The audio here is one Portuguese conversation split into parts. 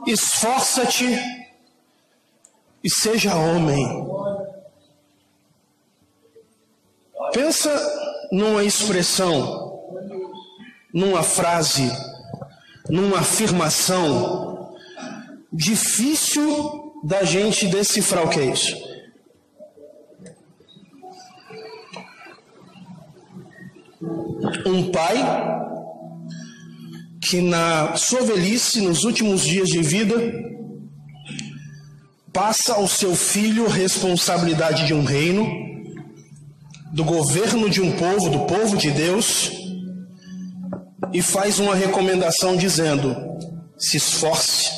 esforça-te e seja homem. Pensa numa expressão, numa frase, numa afirmação difícil da gente decifrar o que é isso. Um pai que na sua velhice, nos últimos dias de vida, passa ao seu filho responsabilidade de um reino, do governo de um povo, do povo de Deus, e faz uma recomendação dizendo: se esforce,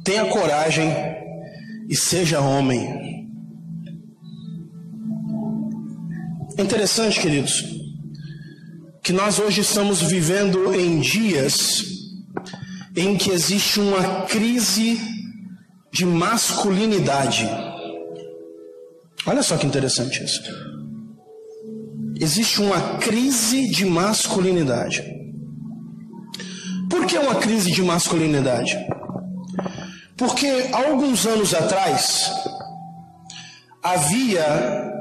tenha coragem e seja homem. É interessante, queridos, que nós hoje estamos vivendo em dias em que existe uma crise de masculinidade. Olha só que interessante isso. Existe uma crise de masculinidade. Por que uma crise de masculinidade? Porque há alguns anos atrás havia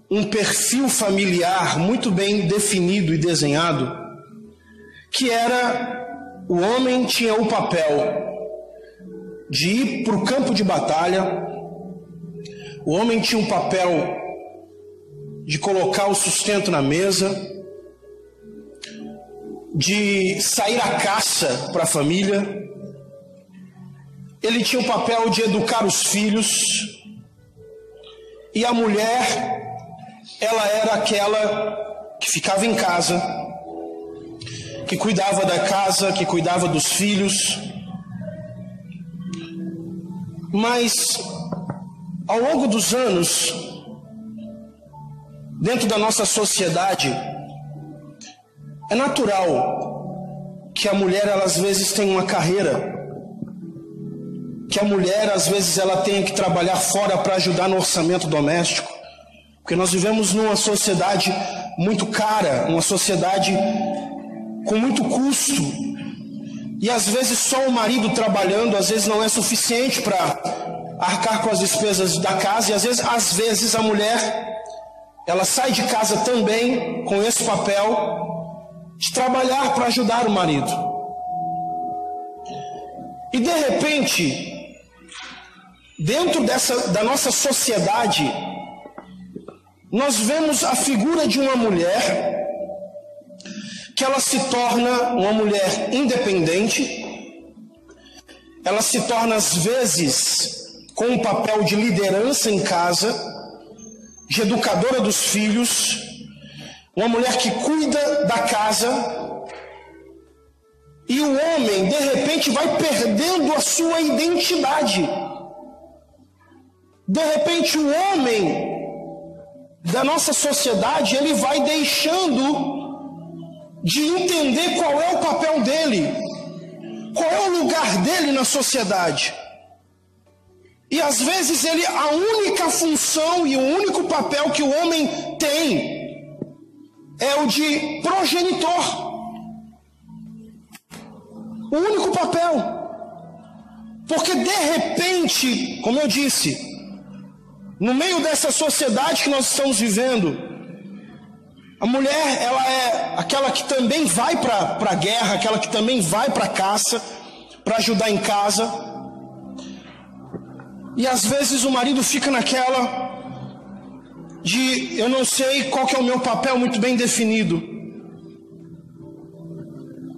um perfil familiar muito bem definido e desenhado, que era: o homem tinha o papel de ir para o campo de batalha, o homem tinha um papel de colocar o sustento na mesa, de sair à caça para a família, ele tinha o papel de educar os filhos, e a mulher, ela era aquela que ficava em casa, que cuidava da casa, que cuidava dos filhos. Mas ao longo dos anos, dentro da nossa sociedade, é natural que a mulher, ela, às vezes, tenha uma carreira, que a mulher, às vezes, ela tenha que trabalhar fora para ajudar no orçamento doméstico, porque nós vivemos numa sociedade muito cara, uma sociedade com muito custo, e às vezes só o marido trabalhando, às vezes não é suficiente para arcar com as despesas da casa, e às vezes a mulher, ela sai de casa também com esse papel de trabalhar para ajudar o marido. E de repente, dentro da nossa sociedade, nós vemos a figura de uma mulher que ela se torna uma mulher independente, ela se torna às vezes com um papel de liderança em casa, de educadora dos filhos, uma mulher que cuida da casa, e o homem de repente vai perdendo a sua identidade. De repente o homem da nossa sociedade, ele vai deixando de entender qual é o papel dele, qual é o lugar dele na sociedade. E às vezes a única função e o único papel que o homem tem é o de progenitor. O único papel. Porque de repente, como eu disse, no meio dessa sociedade que nós estamos vivendo, a mulher, ela é aquela que também vai para a guerra, aquela que também vai para a caça, para ajudar em casa. E às vezes o marido fica naquela de: eu não sei qual que é o meu papel muito bem definido.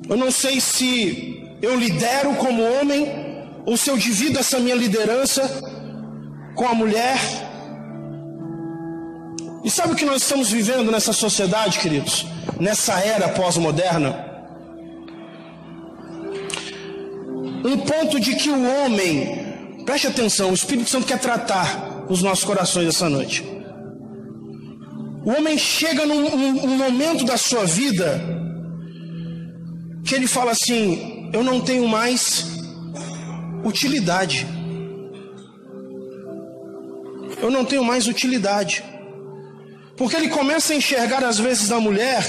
Eu não sei se eu lidero como homem ou se eu divido essa minha liderança com a mulher. E sabe o que nós estamos vivendo nessa sociedade, queridos? Nessa era pós-moderna? Um ponto de que o homem, preste atenção, o Espírito Santo quer tratar os nossos corações essa noite. O homem chega num momento da sua vida que ele fala assim: eu não tenho mais utilidade. Eu não tenho mais utilidade. Porque ele começa a enxergar às vezes na mulher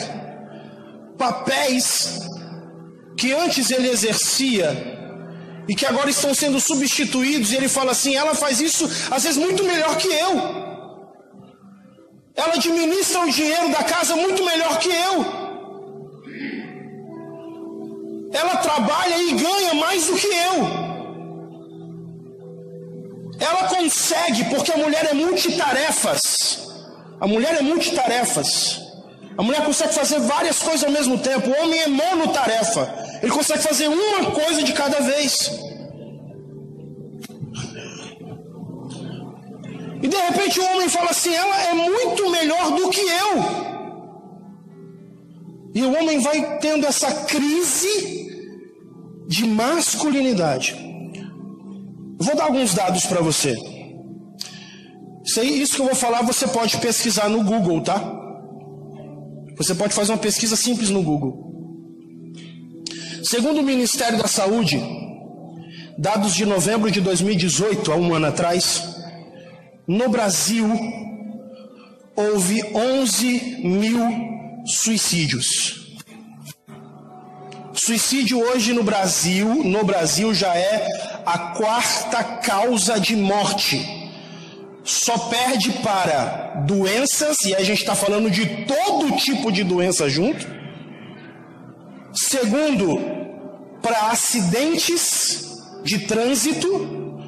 papéis que antes ele exercia e que agora estão sendo substituídos, e ele fala assim: ela faz isso às vezes muito melhor que eu, ela administra o dinheiro da casa muito melhor que eu, ela trabalha e ganha mais do que eu. Ela consegue, porque a mulher é multitarefas. A mulher é multitarefas. A mulher consegue fazer várias coisas ao mesmo tempo. O homem é monotarefa. Ele consegue fazer uma coisa de cada vez. E de repente o homem fala assim: ela é muito melhor do que eu. E o homem vai tendo essa crise de masculinidade. Eu vou dar alguns dados para você. Isso que eu vou falar você pode pesquisar no Google, tá? Você pode fazer uma pesquisa simples no Google. Segundo o Ministério da Saúde, dados de novembro de 2018, há um ano atrás, no Brasil houve 11 mil suicídios. Suicídio hoje no Brasil já é a 4ª causa de morte. Só perde para doenças, e a gente está falando de todo tipo de doença junto. Segundo, para acidentes de trânsito.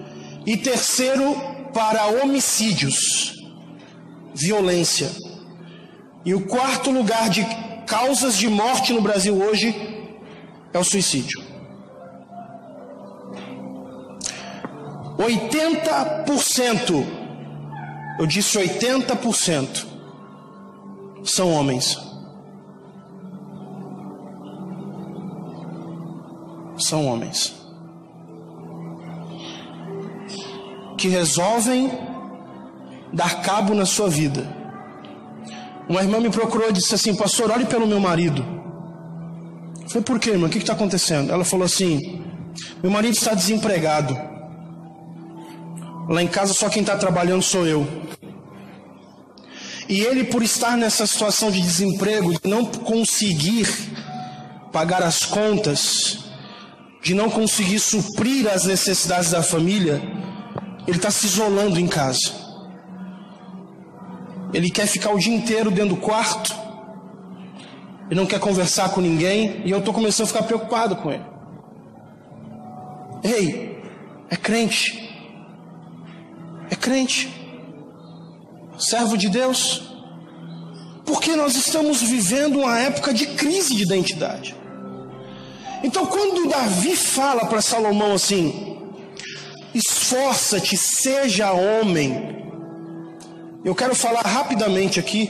E terceiro, para homicídios, violência. E o 4º lugar de causas de morte no Brasil hoje é o suicídio. 80%, eu disse 80%, são homens. São homens que resolvem dar cabo na sua vida. Uma irmã me procurou e disse assim: pastor, ore pelo meu marido. Eu falei: por quê, irmã? O que está acontecendo? Ela falou assim: meu marido está desempregado. Lá em casa só quem está trabalhando sou eu. E ele, por estar nessa situação de desemprego, de não conseguir pagar as contas, de não conseguir suprir as necessidades da família, ele está se isolando em casa. Ele quer ficar o dia inteiro dentro do quarto, ele não quer conversar com ninguém, e eu estou começando a ficar preocupado com ele. Ei, é crente. É crente, servo de Deus, porque nós estamos vivendo uma época de crise de identidade. Então, quando Davi fala para Salomão assim: esforça-te, seja homem, eu quero falar rapidamente aqui,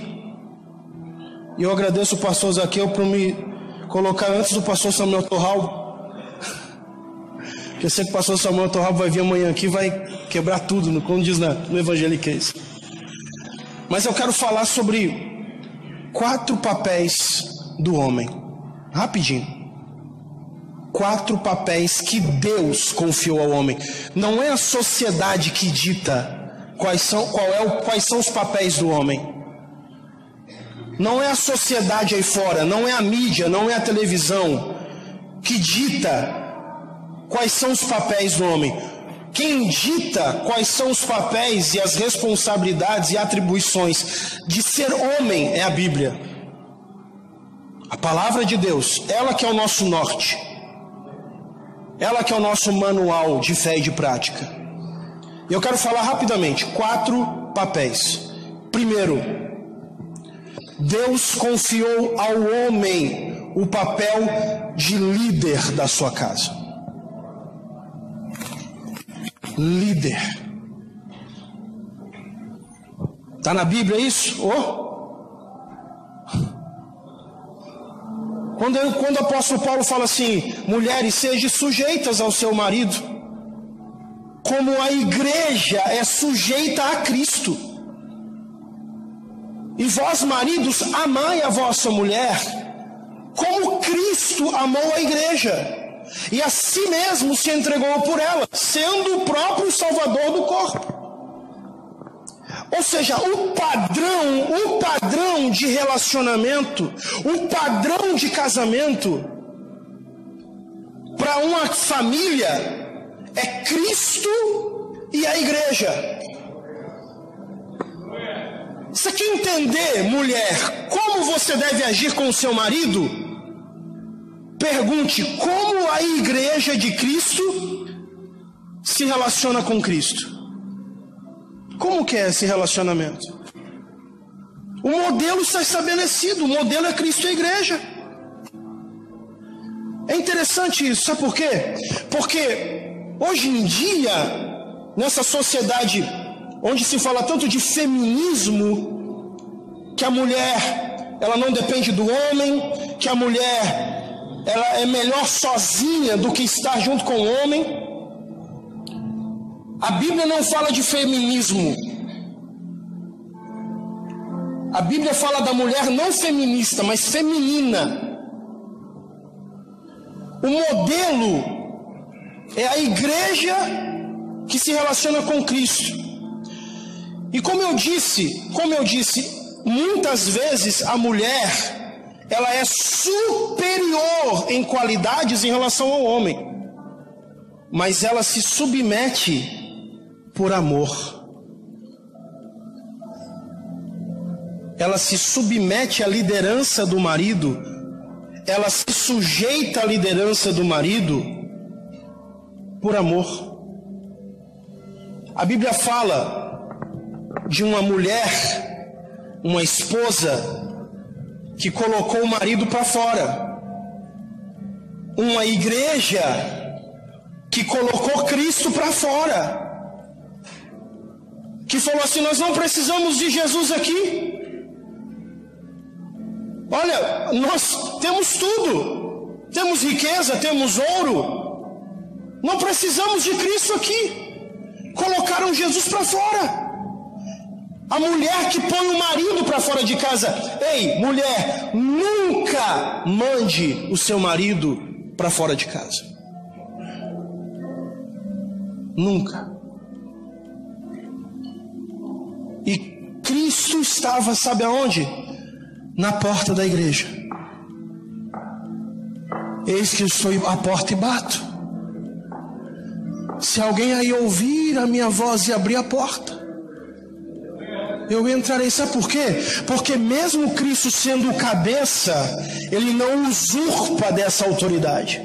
e eu agradeço o pastor Zaqueu por me colocar antes do pastor Samuel Torralbo. Eu sei que o pastor Samuel Torralbo vai vir amanhã aqui e vai quebrar tudo, como diz no Evangeliquez. Mas eu quero falar sobre 4 papéis do homem. Rapidinho. 4 papéis que Deus confiou ao homem. Não é a sociedade que dita quais são os papéis do homem. Não é a sociedade aí fora, não é a mídia, não é a televisão que dita quais são os papéis do homem. Quem dita quais são os papéis e as responsabilidades e atribuições de ser homem é a Bíblia. A palavra de Deus, ela que é o nosso norte. Ela que é o nosso manual de fé e de prática. E eu quero falar rapidamente 4 papéis. Primeiro, Deus confiou ao homem o papel de líder da sua casa. Líder. Está na Bíblia isso? Quando o apóstolo Paulo fala assim: mulheres, sejam sujeitas ao seu marido, como a igreja é sujeita a Cristo. E vós, maridos, amai a vossa mulher, como Cristo amou a igreja, e a si mesmo se entregou por ela, sendo o próprio Salvador do corpo. Ou seja, o padrão de relacionamento, o padrão de casamento para uma família é Cristo e a igreja. Você quer entender, mulher, como você deve agir com o seu marido? Pergunte como a igreja de Cristo se relaciona com Cristo. Como que é esse relacionamento? O modelo está estabelecido, o modelo é Cristo e a igreja. É interessante isso, sabe por quê? Porque hoje em dia, nessa sociedade onde se fala tanto de feminismo, que a mulher, ela não depende do homem, que a mulher, ela é melhor sozinha do que estar junto com o homem. A Bíblia não fala de feminismo. A Bíblia fala da mulher não feminista, mas feminina. O modelo é a igreja que se relaciona com Cristo. E como eu disse, muitas vezes a mulher, ela é superior em qualidades em relação ao homem, mas ela se submete por amor. Ela se submete à liderança do marido, ela se sujeita à liderança do marido por amor. A Bíblia fala de uma mulher, uma esposa, que colocou o marido para fora. Uma igreja que colocou Cristo para fora. Que falou assim: nós não precisamos de Jesus aqui. Olha, nós temos tudo. Temos riqueza, temos ouro. Não precisamos de Cristo aqui. Colocaram Jesus para fora. A mulher que põe o marido para fora de casa. Ei, mulher, nunca mande o seu marido para fora de casa. Nunca. E Cristo estava, sabe aonde? Na porta da igreja. Eis que estou à porta e bato. Se alguém aí ouvir a minha voz e abrir a porta, eu entrarei. Sabe por quê? Porque mesmo Cristo sendo o cabeça, ele não usurpa dessa autoridade.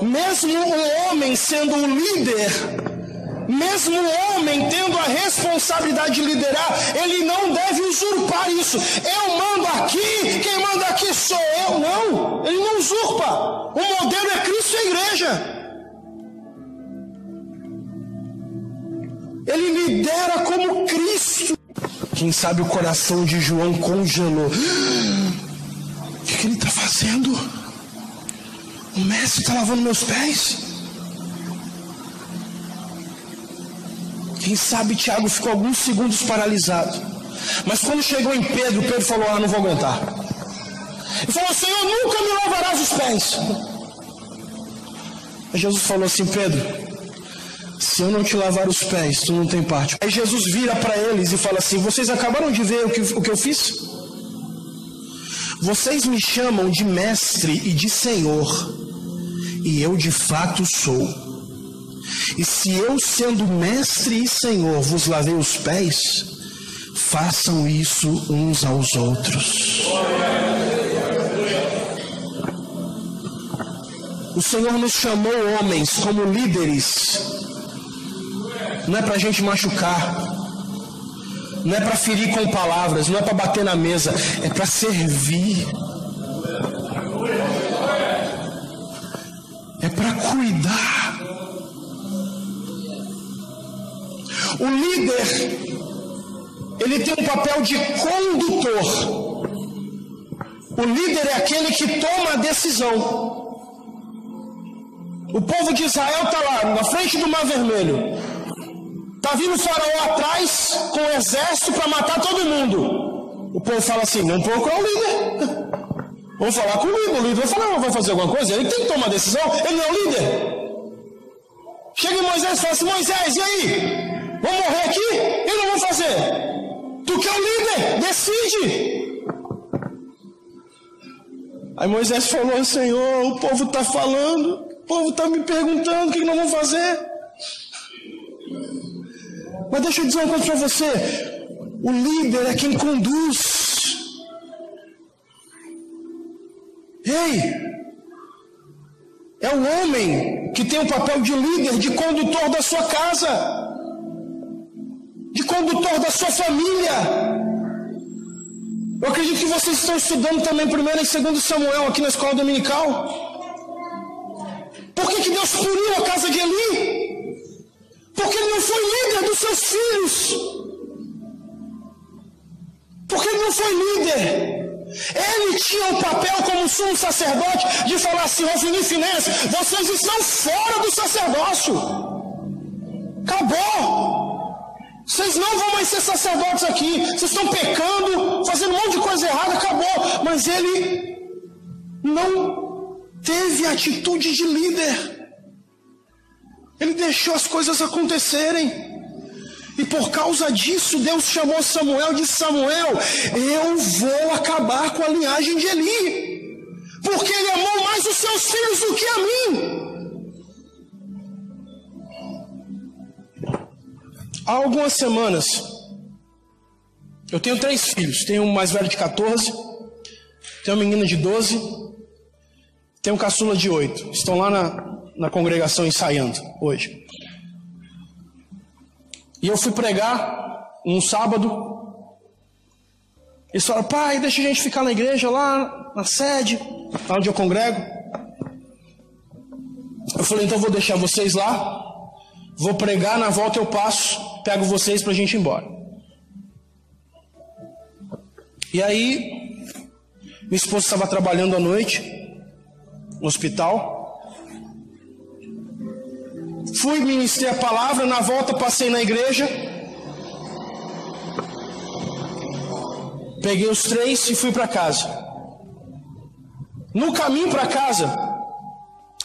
Mesmo o homem sendo o líder, mesmo o homem tendo a responsabilidade de liderar, ele não deve usurpar isso. Eu mando aqui, quem manda aqui sou eu. Não, ele não usurpa. O modelo é Cristo e a igreja. Ele lidera como Cristo. Quem sabe o coração de João congelou. O que ele está fazendo? O mestre está lavando meus pés? Quem sabe Tiago ficou alguns segundos paralisado. Mas quando chegou em Pedro, Pedro falou: não vou aguentar. Ele falou: Senhor, nunca me lavarás os pés. Aí Jesus falou assim: Pedro, se eu não te lavar os pés, tu não tem parte. Aí Jesus vira para eles e fala assim: vocês acabaram de ver o que eu fiz? Vocês me chamam de mestre e de senhor, e eu de fato sou. E se eu, sendo mestre e senhor, vos lavei os pés, façam isso uns aos outros. O Senhor nos chamou, homens, como líderes. Não é para a gente machucar, não é para ferir com palavras, não é para bater na mesa, é para servir, é para cuidar. O líder, ele tem um papel de condutor. O líder é aquele que toma a decisão. O povo de Israel está lá, na frente do Mar Vermelho. Está vindo o faraó atrás com o exército para matar todo mundo. O povo fala assim: vamos procurar o líder. Vamos falar com o líder. O líder vai falar: não vai fazer alguma coisa? Ele tem que tomar decisão. Ele não é o líder. Chega em Moisés e fala assim: Moisés, e aí? Vamos morrer aqui? Eu não vou fazer. Tu que é o líder, decide. Aí Moisés falou: Senhor, o povo está falando, o povo está me perguntando o que nós vamos fazer. Mas deixa eu dizer uma coisa para você: o líder é quem conduz. Ei, é o homem que tem o papel de líder, de condutor da sua casa, de condutor da sua família. Eu acredito que vocês estão estudando também 1 e 2 Samuel aqui na escola dominical. Por que Deus puniu a casa de Eli? Porque ele não foi líder dos seus filhos. Porque ele não foi líder. Ele tinha o papel como sumo sacerdote de falar assim: Ofni e Finéias, vocês estão fora do sacerdócio. Acabou. Vocês não vão mais ser sacerdotes aqui. Vocês estão pecando, fazendo um monte de coisa errada, acabou. Mas ele não teve atitude de líder. Ele deixou as coisas acontecerem. E por causa disso, Deus chamou Samuel e disse: Samuel, eu vou acabar com a linhagem de Eli, porque ele amou mais os seus filhos do que a mim. Há algumas semanas, eu tenho 3 filhos. Tenho um mais velho de 14, tenho uma menina de 12, tenho um caçula de 8. Estão lá na congregação ensaiando hoje. E eu fui pregar um sábado. Eles falaram: pai, deixa a gente ficar na igreja lá, na sede, lá onde eu congrego. Eu falei: então eu vou deixar vocês lá, vou pregar, na volta eu passo, pego vocês pra gente ir embora. E aí, minha esposa estava trabalhando à noite no hospital. Fui, ministrei a palavra, na volta passei na igreja, peguei os 3 e fui para casa. No caminho para casa,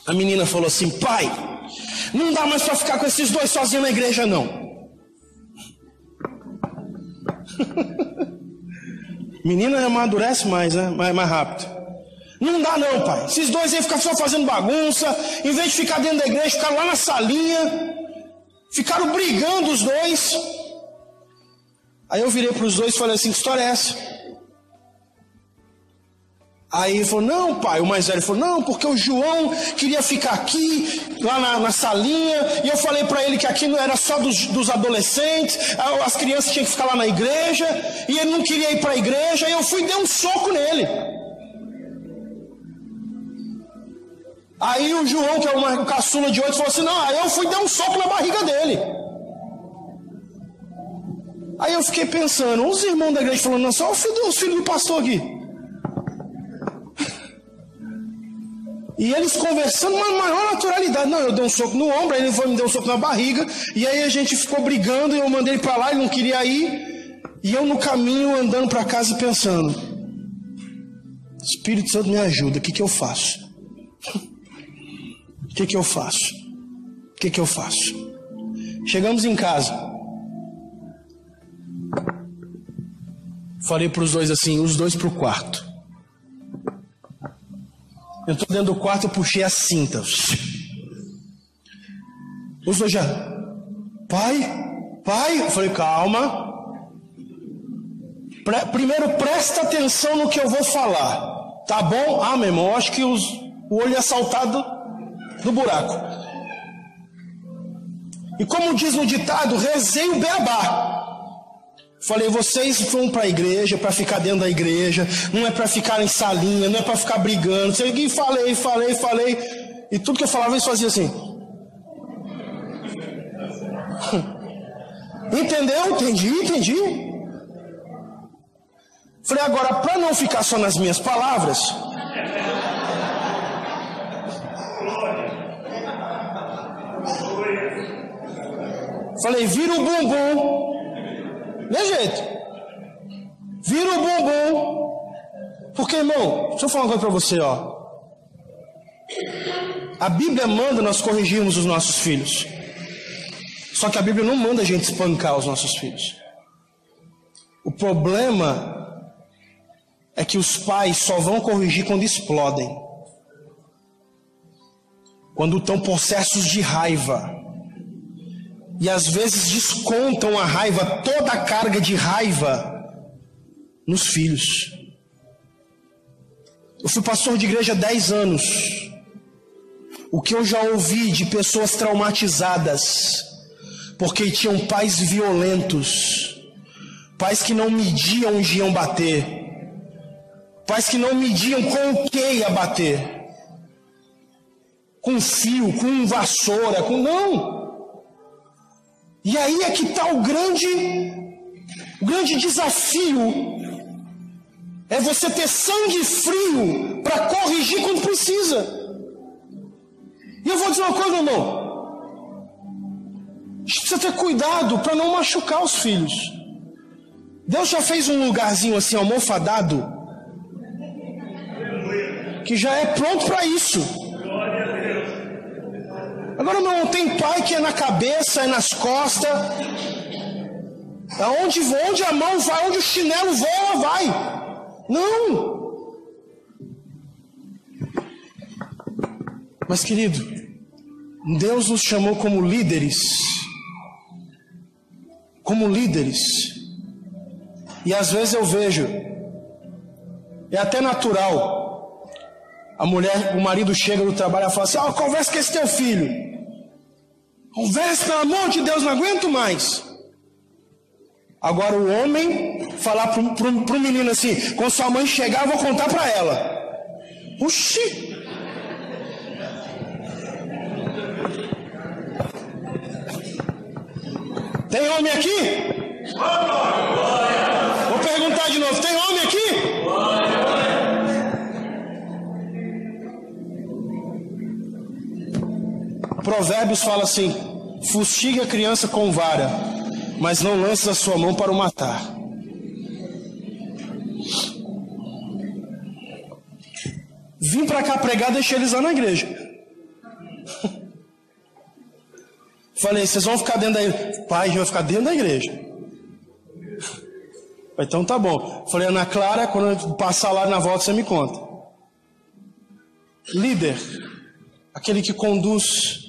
a menina falou assim: pai, não dá mais para ficar com esses 2 sozinhos na igreja não. Menina amadurece mais, né? Mais rápido. Não dá não, pai. Esses 2 aí ficam só fazendo bagunça. Em vez de ficar dentro da igreja, ficaram lá na salinha. Ficaram brigando os 2. Aí eu virei para os 2 e falei assim: que história é essa? Aí ele falou: não, pai. O mais velho falou: não, porque o João queria ficar aqui, lá na salinha. E eu falei para ele que aqui não era só dos adolescentes. As crianças tinham que ficar lá na igreja. E ele não queria ir para a igreja. E eu fui e dei um soco nele. Aí o João, que é o caçula de 8, falou assim: não, aí eu fui dar um soco na barriga dele. Aí eu fiquei pensando, os irmãos da igreja falando: não, só os filhos do pastor aqui. E eles conversando com uma maior naturalidade. Não, eu dei um soco no ombro, aí ele foi me dar um soco na barriga. E aí a gente ficou brigando, e eu mandei ele para lá, ele não queria ir. E eu no caminho andando para casa pensando: Espírito Santo me ajuda, o que eu faço? O que eu faço? O que eu faço? Chegamos em casa. Falei para os 2 assim, os 2 para o quarto. Eu estou dentro do quarto, eu puxei as cintas. Os 2 já: pai. Eu falei: calma. Primeiro presta atenção no que eu vou falar. Tá bom? Ah, meu irmão, eu acho que o olho é saltado do buraco. E como diz no ditado, rezei o beabá. Falei: vocês vão para a igreja para ficar dentro da igreja, não é para ficar em salinha, não é para ficar brigando. E falei. E tudo que eu falava eles faziam assim. Entendeu? Entendi. Falei: agora, para não ficar só nas minhas palavras, falei: vira o bumbum. De jeito. Vira o bumbum. Porque, irmão, deixa eu falar uma coisa para você, ó. A Bíblia manda nós corrigirmos os nossos filhos. Só que a Bíblia não manda a gente espancar os nossos filhos. O problema é que os pais só vão corrigir quando explodem. Quando estão possessos de raiva. E às vezes descontam a raiva, toda a carga de raiva, nos filhos. Eu fui pastor de igreja há 10 anos. O que eu já ouvi de pessoas traumatizadas, porque tinham pais violentos, pais que não mediam onde iam bater, pais que não mediam com o que ia bater, com fio, com vassoura, com não. E aí é que está o grande desafio, é você ter sangue frio para corrigir quando precisa. E eu vou dizer uma coisa, irmão, a gente precisa ter cuidado para não machucar os filhos. Deus já fez um lugarzinho assim, almofadado, que já é pronto para isso. Agora não tem pai que é na cabeça, é nas costas, onde a mão vai, onde o chinelo voa, vai. Não. Mas querido, Deus nos chamou como líderes. Como líderes. E às vezes eu vejo, é até natural, o marido chega do trabalho e fala assim: conversa com esse teu filho. Conversa, pelo amor de Deus, não aguento mais. Agora o homem falar pro menino assim: quando sua mãe chegar eu vou contar para ela. Oxi! Tem homem aqui? Vou perguntar de novo: tem homem aqui? Provérbios fala assim: fustigue a criança com vara, mas não lance a sua mão para o matar. Vim para cá pregar, deixei eles lá na igreja. Falei: vocês vão ficar dentro da igreja? Pai, a gente vai ficar dentro da igreja. Então tá bom. Falei: Ana Clara, quando eu passar lá na volta você me conta. Líder, aquele que conduz,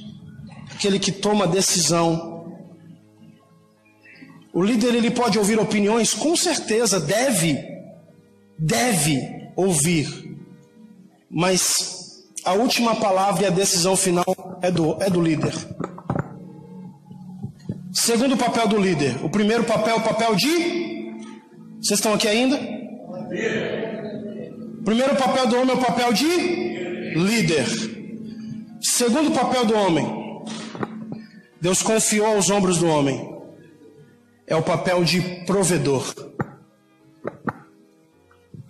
aquele que toma decisão. O líder, ele pode ouvir opiniões, com certeza, deve ouvir. Mas a última palavra e a decisão final é do líder. Segundo papel do líder. O primeiro papel é o papel de... Vocês estão aqui ainda? O primeiro papel do homem é o papel de líder. Segundo papel do homem, Deus confiou aos ombros do homem, é o papel de provedor.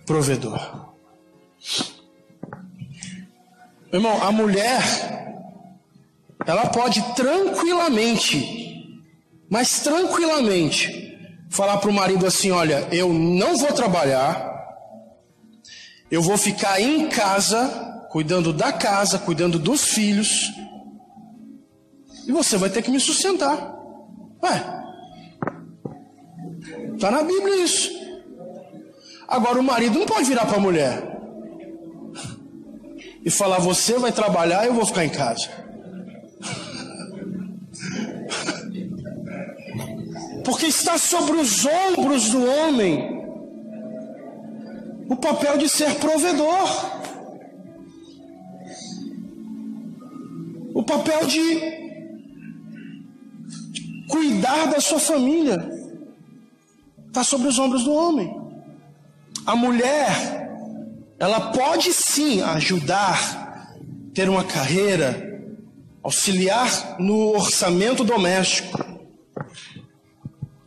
Provedor. Irmão, a mulher, ela pode tranquilamente, mas tranquilamente, falar para o marido assim: olha, eu não vou trabalhar, eu vou ficar em casa, cuidando da casa, cuidando dos filhos, e você vai ter que me sustentar. Está na Bíblia isso. Agora o marido não pode virar para a mulher e falar: você vai trabalhar e eu vou ficar em casa. Porque está sobre os ombros do homem o papel de ser provedor, o papel de cuidar da sua família. Está sobre os ombros do homem. A mulher, ela pode sim ajudar, ter uma carreira, auxiliar no orçamento doméstico,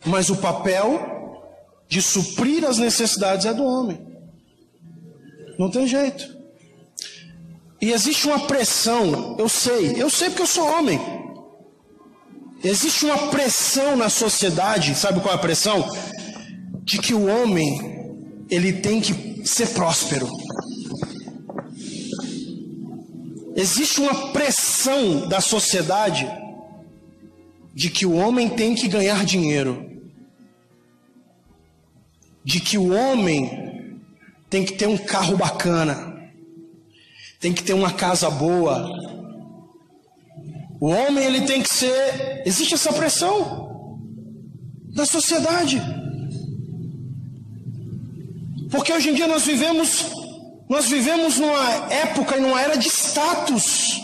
mas o papel de suprir as necessidades é do homem. Não tem jeito. E existe uma pressão, eu sei porque eu sou homem. Existe uma pressão na sociedade, sabe qual é a pressão? De que o homem, ele tem que ser próspero. Existe uma pressão da sociedade de que o homem tem que ganhar dinheiro. De que o homem tem que ter um carro bacana, tem que ter uma casa boa. O homem, ele tem que ser... Existe essa pressão da sociedade. Porque hoje em dia nós vivemos numa época e numa era de status.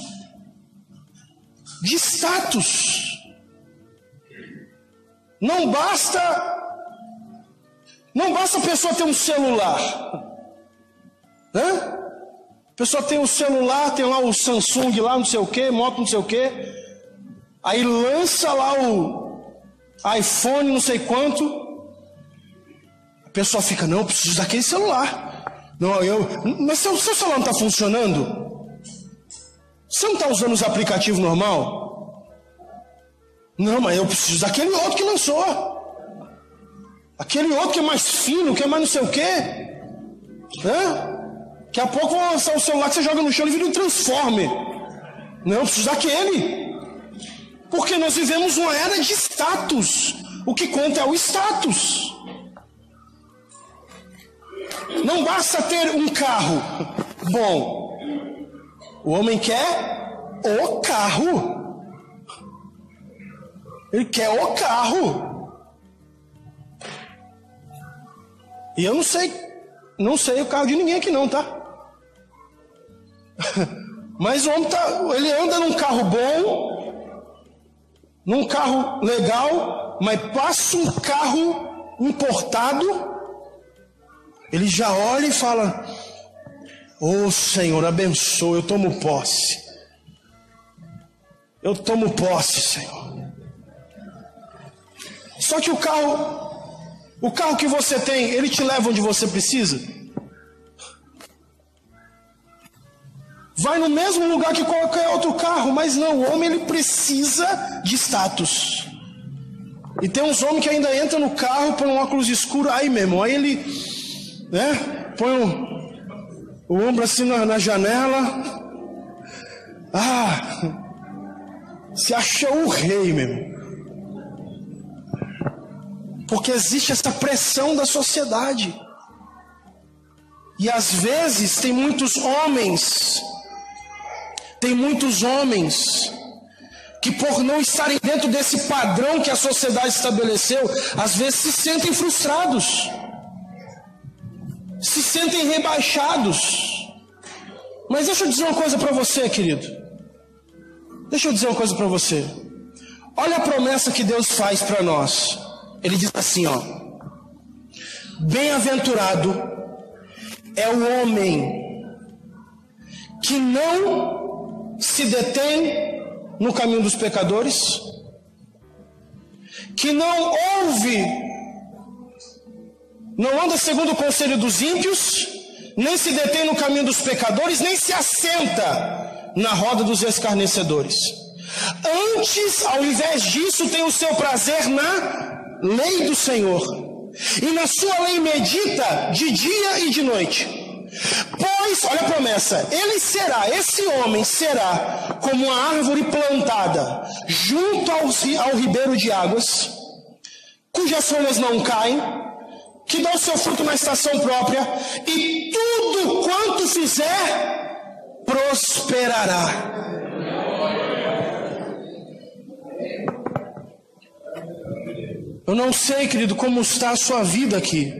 De status. Não basta a pessoa ter um celular. A pessoa tem um celular, tem lá o Samsung lá, não sei o que, moto não sei o que. Aí lança lá o iPhone não sei quanto. A pessoa fica, não, eu preciso daquele celular. Não, mas seu celular não está funcionando? Você não está usando os aplicativos normal? Não, mas eu preciso daquele outro que lançou. Aquele outro que é mais fino, que é mais não sei o quê. Daqui a pouco vão lançar o celular que você joga no chão e vira um Transformer. Não, eu preciso daquele. Porque nós vivemos uma era de status. O que conta é o status. Não basta ter um carro bom. O homem quer o carro. Ele quer o carro. E eu não sei o carro de ninguém aqui não, tá? Mas o homem ele anda num carro bom, num carro legal, mas passa um carro importado, ele já olha e fala: ô Senhor, abençoa, eu tomo posse. Eu tomo posse, Senhor. Só que o carro que você tem, ele te leva onde você precisa? Vai no mesmo lugar que qualquer outro carro, mas não, o homem ele precisa de status. E tem uns homens que ainda entram no carro, põem um óculos escuro, aí mesmo, aí ele, põe o ombro assim na janela, se acha o rei mesmo. Porque existe essa pressão da sociedade. E às vezes tem muitos homens que por não estarem dentro desse padrão que a sociedade estabeleceu, às vezes se sentem frustrados, se sentem rebaixados. Mas deixa eu dizer uma coisa para você, querido. Deixa eu dizer uma coisa para você. Olha a promessa que Deus faz para nós. Ele diz assim, bem-aventurado é o homem que não se detém no caminho dos pecadores, que não ouve, não anda segundo o conselho dos ímpios, nem se detém no caminho dos pecadores, nem se assenta na roda dos escarnecedores. Antes, ao invés disso, tem o seu prazer na lei do Senhor, e na sua lei medita de dia e de noite. Pois, olha a promessa, esse homem será como uma árvore plantada junto ao ribeiro de águas, cujas folhas não caem, que dá o seu fruto na estação própria, e tudo quanto fizer prosperará. Eu não sei, querido, como está a sua vida aqui,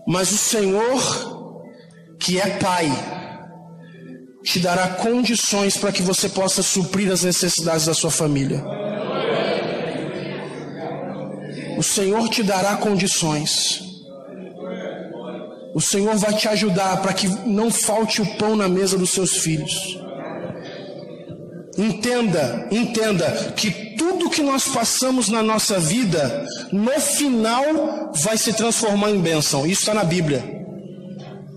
mas o Senhor, que é Pai, te dará condições para que você possa suprir as necessidades da sua família. O Senhor te dará condições. O Senhor vai te ajudar para que não falte o pão na mesa dos seus filhos. Entenda que tudo que nós passamos na nossa vida, no final vai se transformar em bênção. Isso está na Bíblia.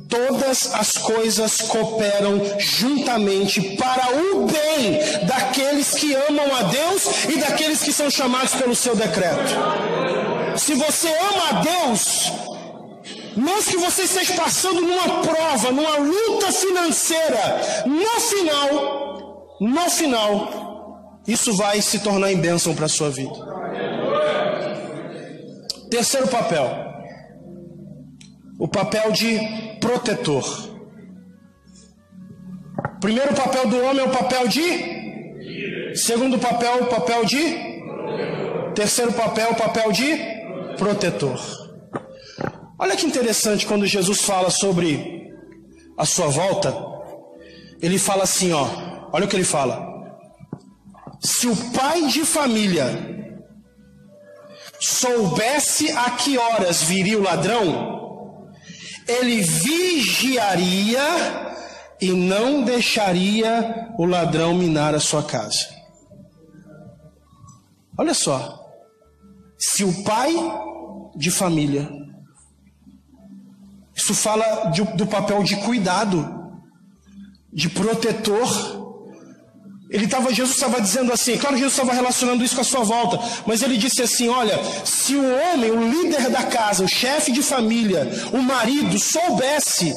Todas as coisas cooperam juntamente para o bem daqueles que amam a Deus e daqueles que são chamados pelo seu decreto. Se você ama a Deus, mesmo que você esteja passando numa prova, numa luta financeira, no final, isso vai se tornar em bênção para a sua vida. Terceiro papel. o papel de protetor. Primeiro papel do homem é o papel de... Segundo papel, o papel de... Terceiro papel, o papel de protetor. Olha que interessante quando Jesus fala sobre a sua volta. Ele fala assim, ó. Olha o que ele fala. Se o pai de família soubesse a que horas viria o ladrão, ele vigiaria e não deixaria o ladrão minar a sua casa. Olha só. Se o pai de família, isso fala do papel de cuidado, de protetor. Jesus estava dizendo assim, claro que Jesus estava relacionando isso com a sua volta, mas ele disse assim, olha, se o homem, o líder da casa, o chefe de família, o marido soubesse,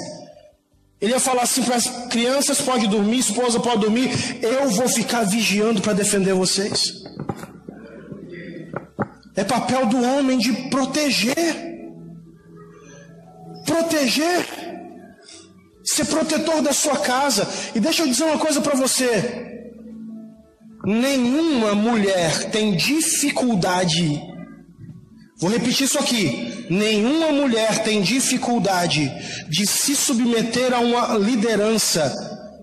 ele ia falar assim para as crianças, pode dormir, esposa pode dormir, eu vou ficar vigiando para defender vocês. É papel do homem de proteger. Proteger. Ser protetor da sua casa. E deixa eu dizer uma coisa para você. Nenhuma mulher tem dificuldade. Vou repetir isso aqui. Nenhuma mulher tem dificuldade de se submeter a uma liderança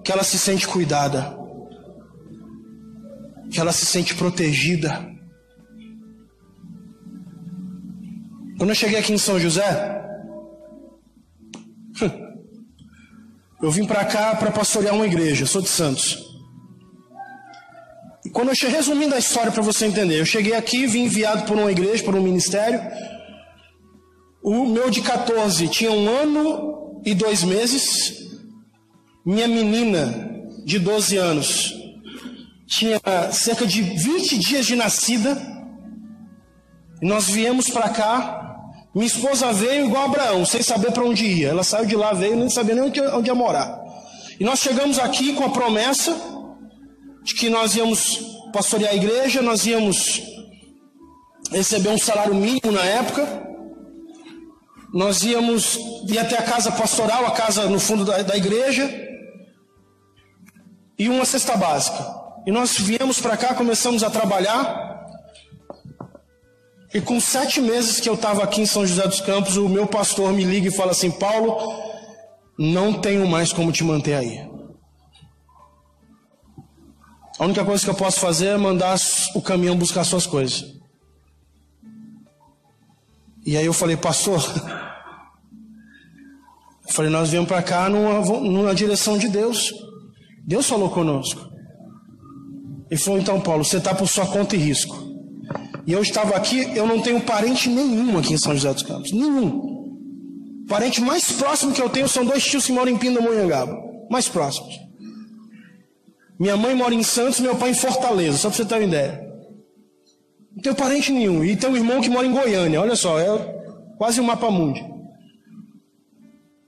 que ela se sente cuidada, que ela se sente protegida. Quando eu cheguei aqui em São José, eu vim para cá para pastorear uma igreja, eu sou de Santos. E quando eu cheguei, resumindo a história para você entender, eu cheguei aqui, vim enviado por uma igreja, por um ministério. O meu de 14 tinha 1 ano e 2 meses. Minha menina de 12 anos tinha cerca de 20 dias de nascida. E nós viemos para cá. Minha esposa veio igual Abraão, sem saber para onde ia. Ela saiu de lá, veio, nem sabia nem onde ia morar. E nós chegamos aqui com a promessa de que nós íamos pastorear a igreja, nós íamos receber um salário mínimo na época. Nós íamos ir até a casa pastoral, a casa no fundo da igreja, e uma cesta básica. E nós viemos para cá, começamos a trabalhar. E com 7 meses que eu estava aqui em São José dos Campos, o meu pastor me liga e fala assim, Paulo, não tenho mais como te manter aí. A única coisa que eu posso fazer é mandar o caminhão buscar suas coisas. E aí eu falei, pastor, nós viemos para cá numa direção de Deus. Deus falou conosco. Ele falou, então Paulo, você está por sua conta e risco. E eu estava aqui, eu não tenho parente nenhum aqui em São José dos Campos. Nenhum. O parente mais próximo que eu tenho são 2 tios que moram em Pindamonhangaba. Mais próximos. Minha mãe mora em Santos, meu pai em Fortaleza, só para você ter uma ideia. Não tenho parente nenhum. E tem um irmão que mora em Goiânia, olha só, é quase um mapa mundi.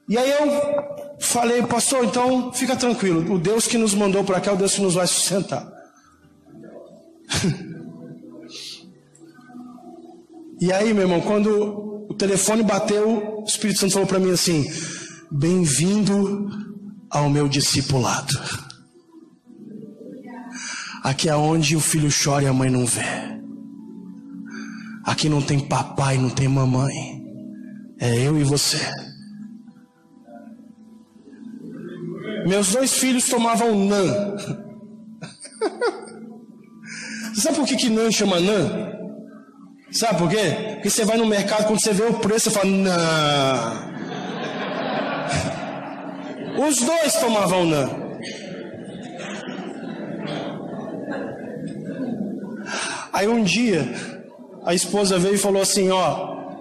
E aí eu falei, pastor, então fica tranquilo, o Deus que nos mandou para cá é o Deus que nos vai sustentar. E aí, meu irmão, quando o telefone bateu, o Espírito Santo falou para mim assim, bem-vindo ao meu discipulado. Aqui é onde o filho chora e a mãe não vê. Aqui não tem papai, não tem mamãe. É eu e você. Meus 2 filhos tomavam NAN. Você sabe por que NAN chama NAN? Sabe por quê? Porque você vai no mercado, quando você vê o preço, você fala, não. Os 2 tomavam NAN. Aí um dia, a esposa veio e falou assim, ó,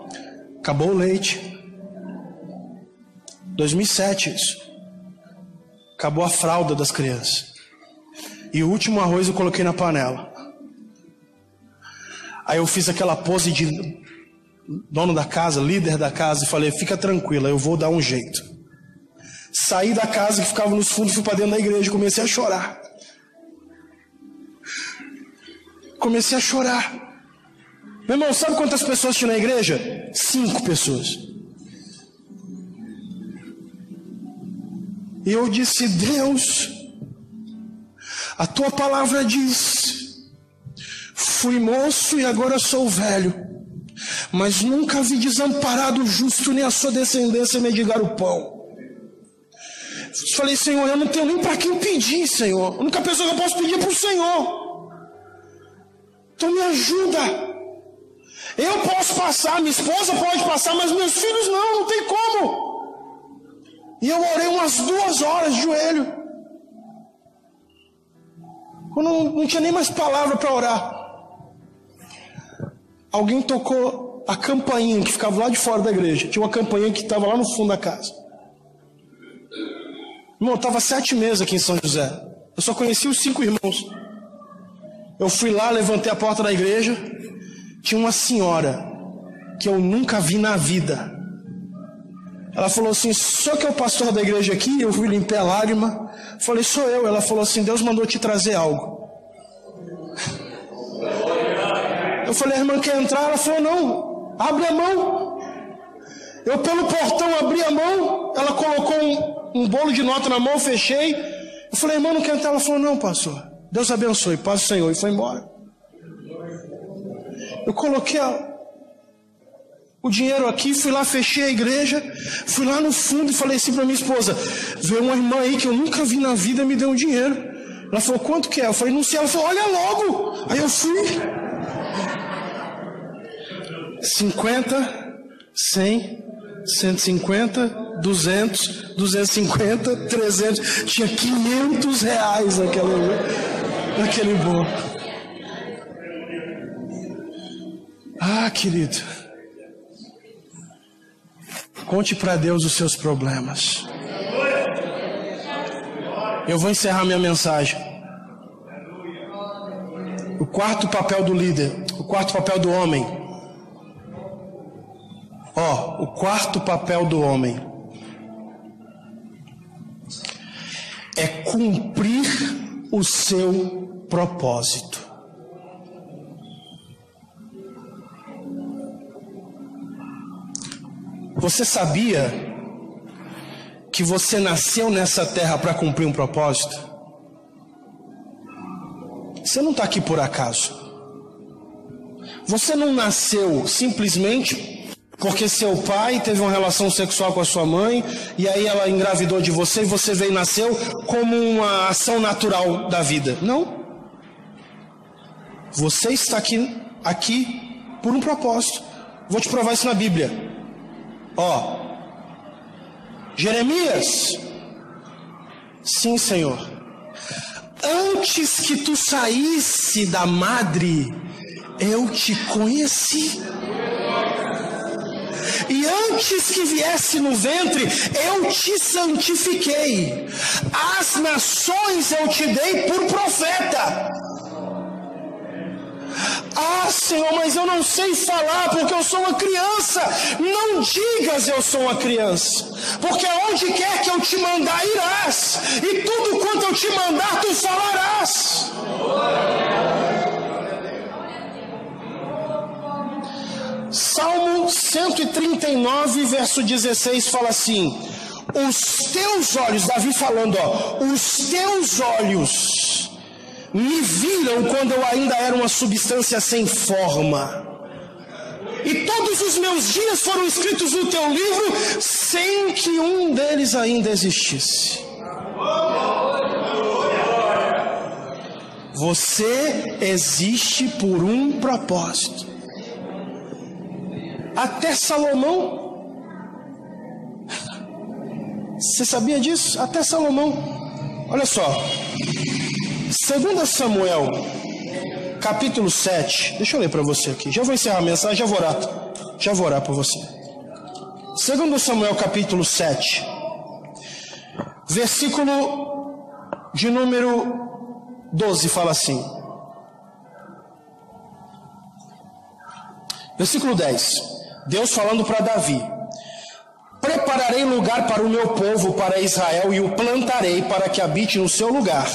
acabou o leite. 2007 isso. Acabou a fralda das crianças. E o último arroz eu coloquei na panela. Aí eu fiz aquela pose de dono da casa, líder da casa, e falei, fica tranquila, eu vou dar um jeito. Saí da casa que ficava nos fundos, fui para dentro da igreja e comecei a chorar. Comecei a chorar. Meu irmão, sabe quantas pessoas tinha na igreja? 5 pessoas. E eu disse: Deus, a tua palavra diz: fui moço e agora sou velho, mas nunca vi desamparado o justo, nem a sua descendência mendigar o pão. Falei: Senhor, eu não tenho nem para quem pedir, Senhor. A única pessoa que eu posso pedir é para o Senhor. Então me ajuda. Eu posso passar, minha esposa pode passar, mas meus filhos não tem como. E eu orei umas 2 horas de joelho. Quando não tinha nem mais palavra para orar, alguém tocou a campainha que ficava lá de fora da igreja. Tinha uma campainha que estava lá no fundo da casa. Irmão, eu estava 7 meses aqui em São José. Eu só conheci os 5 irmãos. Eu fui lá, levantei a porta da igreja. Tinha uma senhora que eu nunca vi na vida. Ela falou assim: só que é o pastor da igreja aqui? Eu fui limpar a lágrima. Falei: sou eu. Ela falou assim: Deus mandou te trazer algo. Eu falei: a irmã quer entrar? Ela falou: não, abre a mão. Eu pelo portão abri a mão. Ela colocou um bolo de nota na mão, fechei. Eu falei: irmã, não quer entrar? Ela falou: não, pastor, Deus abençoe, paz do Senhor. E foi embora. Eu coloquei o dinheiro aqui, fui lá, fechei a igreja, fui lá no fundo e falei assim para minha esposa: veio uma irmã aí que eu nunca vi na vida, me deu um dinheiro. Ela falou: quanto que é? Eu falei: não sei. Ela falou: olha logo. Aí eu fui. 50, 100, 150, 200, 250, 300. Tinha 500 reais naquele bolo. Ah, querido, conte para Deus os seus problemas. Eu vou encerrar minha mensagem. O quarto papel do líder, o quarto papel do homem. O quarto papel do homem é cumprir o seu propósito. Você sabia que você nasceu nessa terra para cumprir um propósito? Você não está aqui por acaso. Você não nasceu simplesmente porque seu pai teve uma relação sexual com a sua mãe e aí ela engravidou de você e você veio e nasceu como uma ação natural da vida. Não. Você está aqui por um propósito. Vou te provar isso na Bíblia. Jeremias: sim, Senhor, antes que tu saísse da madre, eu te conheci. E antes que viesse no ventre, eu te santifiquei. As nações eu te dei por profeta. Ah, Senhor, mas eu não sei falar porque eu sou uma criança. Não digas eu sou uma criança, porque aonde quer que eu te mandar irás, e tudo quanto eu te mandar tu falarás. Salmo 139, verso 16 fala assim: os teus olhos, Davi falando, os teus olhos me viram quando eu ainda era uma substância sem forma, e todos os meus dias foram escritos no teu livro, sem que um deles ainda existisse. Você existe por um propósito. Até Salomão, você sabia disso? Até Salomão. Olha só, 2 Samuel, capítulo 7. Deixa eu ler para você aqui. Já vou encerrar a mensagem, já vou orar para você. 2 Samuel, capítulo 7, versículo de número 12, fala assim. Versículo 10. Deus falando para Davi: prepararei lugar para o meu povo, para Israel, e o plantarei para que habite no seu lugar,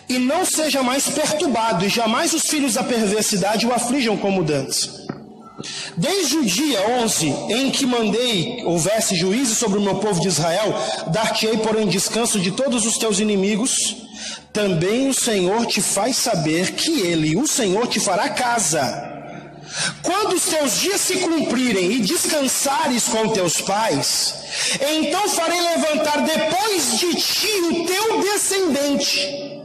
e não seja mais perturbado, e jamais os filhos da perversidade o aflijam como dantes. Desde o dia 11 em que mandei houvesse juízo sobre o meu povo de Israel, dar-te-ei, porém, descanso de todos os teus inimigos. Também o Senhor te faz saber que Ele, o Senhor, te fará casa. Quando os teus dias se cumprirem e descansares com teus pais, então farei levantar depois de ti o teu descendente,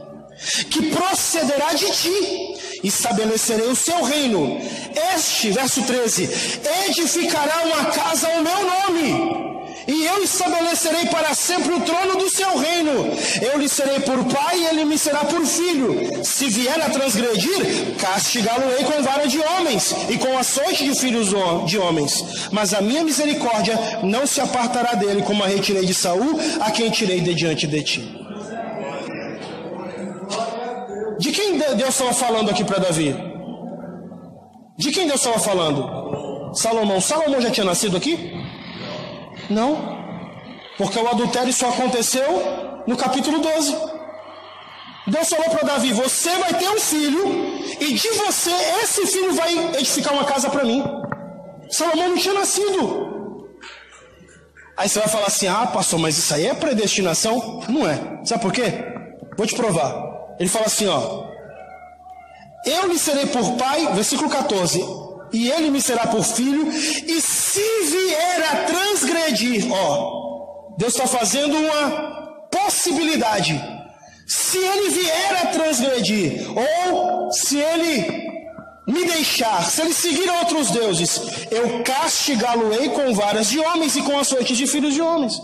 que procederá de ti. Estabelecerei o seu reino. Este, verso 13, edificará uma casa ao meu nome, e eu estabelecerei para sempre o trono do seu reino. Eu lhe serei por pai e ele me será por filho. Se vier a transgredir, castigá-lo-ei com vara de homens e com açoite de filhos de homens. Mas a minha misericórdia não se apartará dele, como a retirei de Saul, a quem tirei de diante de ti. De quem Deus estava falando aqui para Davi? De quem Deus estava falando? Salomão. Salomão já tinha nascido aqui? Não, porque o adultério só aconteceu no capítulo 12. Deus falou para Davi: você vai ter um filho, e de você, esse filho vai edificar uma casa para mim. Salomão não tinha nascido. Aí você vai falar assim: ah, pastor, mas isso aí é predestinação? Não é. Sabe por quê? Vou te provar. Ele fala assim, ó: eu lhe serei por pai, versículo 14, e ele me será por filho, e se vier a transgredir, ó, Deus está fazendo uma possibilidade. Se ele vier a transgredir, ou se ele me deixar, se ele seguir outros deuses, eu castigá-lo-ei com varas de homens e com açoites de filhos de homens.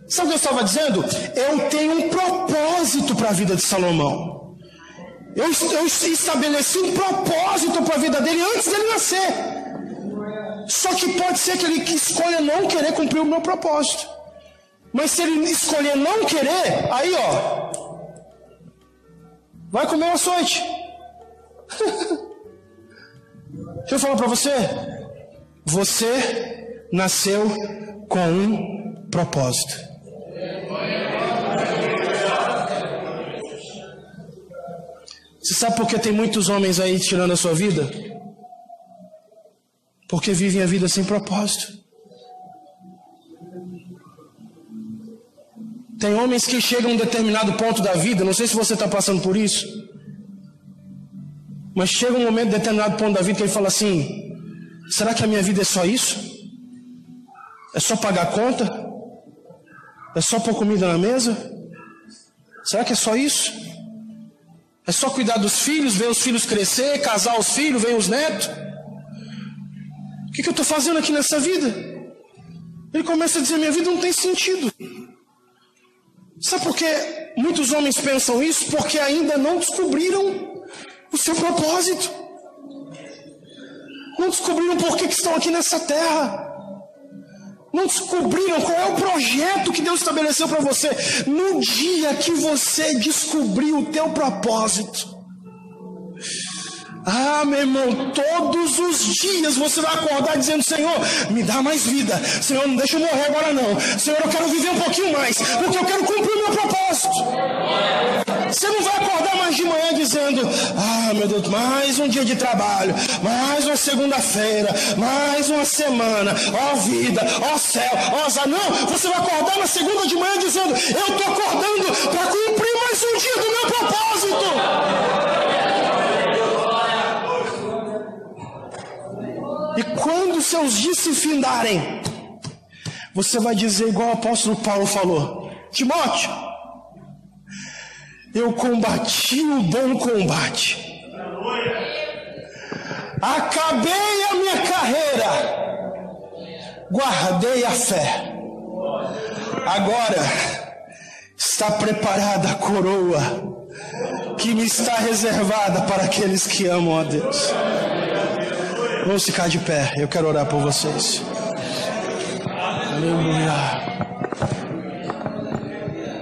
Sabe o que Deus estava dizendo? Eu tenho um propósito para a vida de Salomão. Eu estabeleci um propósito para a vida dele antes dele nascer. Só que pode ser que ele escolha não querer cumprir o meu propósito. Mas se ele escolher não querer, aí ó, vai comer o açoite. Deixa eu falar para você. Você nasceu com um propósito. Você sabe por que tem muitos homens aí tirando a sua vida? Porque vivem a vida sem propósito. Tem homens que chegam a um determinado ponto da vida, não sei se você está passando por isso, mas chega um momento, determinado ponto da vida, que ele fala assim: será que a minha vida é só isso? É só pagar a conta? É só pôr comida na mesa? Será que é só isso? É só cuidar dos filhos, ver os filhos crescer, casar os filhos, ver os netos? O que eu estou fazendo aqui nessa vida? Ele começa a dizer: minha vida não tem sentido. Sabe por que muitos homens pensam isso? Porque ainda não descobriram o seu propósito. Não descobriram por que estão aqui nessa terra. Não descobriram qual é o projeto que Deus estabeleceu para você. No dia que você descobrir o teu propósito, ah, meu irmão, todos os dias você vai acordar dizendo: Senhor, me dá mais vida. Senhor, não deixa eu morrer agora não. Senhor, eu quero viver um pouquinho mais, porque eu quero cumprir o meu propósito. Você não vai acordar mais de manhã dizendo: ah, meu Deus, mais um dia de trabalho, mais uma segunda-feira, mais uma semana, ó vida, ó céu, ó azar. Não, você vai acordar na segunda de manhã dizendo: eu estou acordando para cumprir mais um dia do meu propósito. E quando seus dias se findarem, você vai dizer igual o apóstolo Paulo falou: Timóteo, eu combati o bom combate, acabei a minha carreira, guardei a fé. Agora está preparada a coroa que me está reservada para aqueles que amam a Deus. Vamos ficar de pé, eu quero orar por vocês. Aleluia.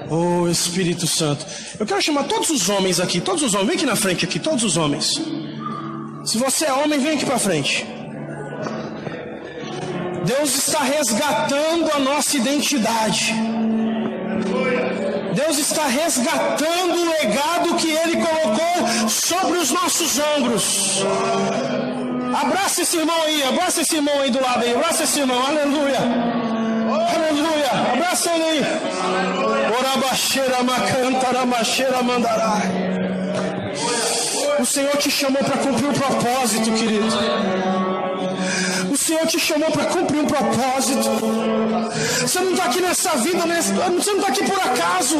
Oh Espírito Santo, eu quero chamar todos os homens aqui, todos os homens, vem aqui na frente aqui, todos os homens. Se você é homem, vem aqui para frente. Deus está resgatando a nossa identidade. Deus está resgatando o legado que Ele colocou sobre os nossos ombros. Abraça esse irmão aí do lado aí. Abraça esse irmão, aleluia. Aleluia. Abraça ele aí. Orabaxeira macantara macheira mandará. O Senhor te chamou para cumprir um propósito, querido. O Senhor te chamou para cumprir um propósito. Você não está aqui nessa vida, você não está aqui por acaso.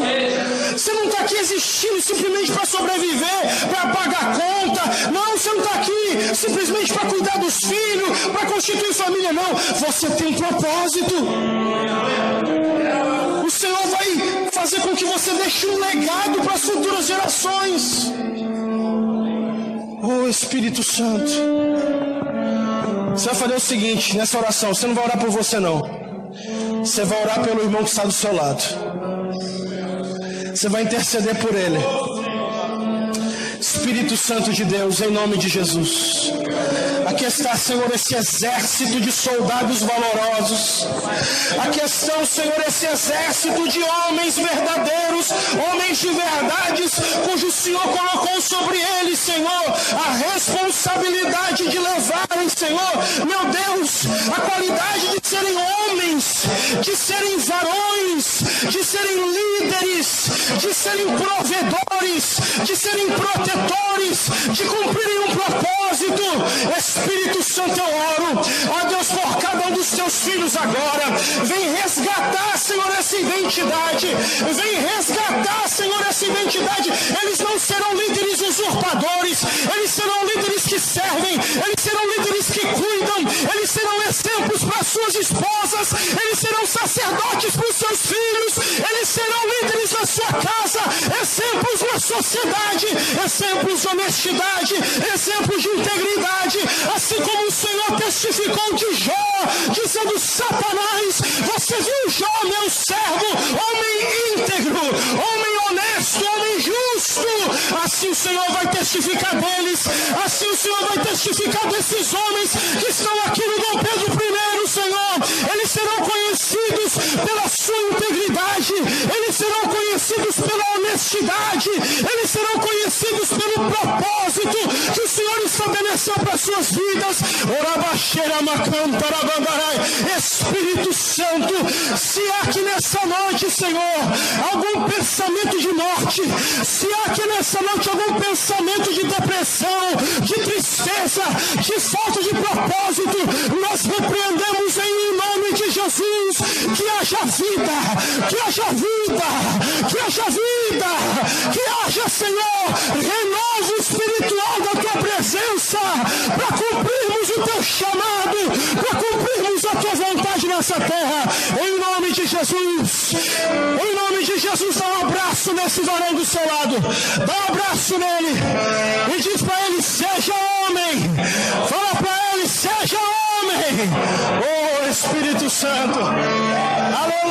Você não está aqui existindo simplesmente para sobreviver, para pagar conta. Não, você não está aqui simplesmente para cuidar dos filhos, para constituir família, não. Você tem um propósito. O Senhor vai fazer com que você deixe um legado para as futuras gerações. Oh, Espírito Santo. Você vai fazer o seguinte, nessa oração, você não vai orar por você não. Você vai orar pelo irmão que está do seu lado. Você vai interceder por ele. Espírito Santo de Deus, em nome de Jesus. Aqui está, Senhor, esse exército de soldados valorosos. Aqui estão, Senhor, esse exército de homens verdadeiros, homens de verdades, cujo o Senhor colocou sobre eles, Senhor, a responsabilidade de levarem, Senhor, meu Deus, a qualidade de serem homens, de serem varões, de serem líderes, de serem provedores, de serem protetores, de cumprirem um propósito. Espírito Santo, eu oro, ó Deus, por cada um dos teus filhos agora. Vem resgatar, Senhor, essa identidade. Vem resgatar, Senhor, essa identidade. Eles não serão líderes usurpadores. Eles serão líderes que servem. Eles serão líderes que cuidam. Eles serão exemplos para suas esposas. Eles serão sacerdotes para os seus filhos. Eles serão líderes na sua casa. Exemplos na sociedade. Exemplos de honestidade. Exemplos de integridade. Assim como o Senhor testificou de Jó, dizendo: Satanás, você viu Jó, meu servo, homem íntegro, homem honesto, homem justo. Assim o Senhor vai testificar deles. Assim o Senhor vai testificar desses homens que estão aqui no Dom Pedro I, Senhor. Eles serão conhecidos pela sua integridade. Eles serão conhecidos pela honestidade. Eles serão conhecidos pelo propósito que o Senhor estabeleceu para suas vidas. Espírito Santo, se há aqui nessa noite, Senhor, algum pensamento de morte, se há aqui nessa noite algum pensamento de depressão, de tristeza, de falta de propósito, nós repreendemos em nome de Jesus. Que haja vida, que haja vida, que haja vida, que haja, Senhor, renovo espiritual da tua presença, para cumprirmos o teu chamado, para cumprirmos a tua vontade nessa terra, em nome de Jesus. Em nome de Jesus, dá um abraço nesse varão do seu lado, dá um abraço nele e diz para ele: seja homem. Fala para ele: seja homem. Oh, Espírito Santo, aleluia.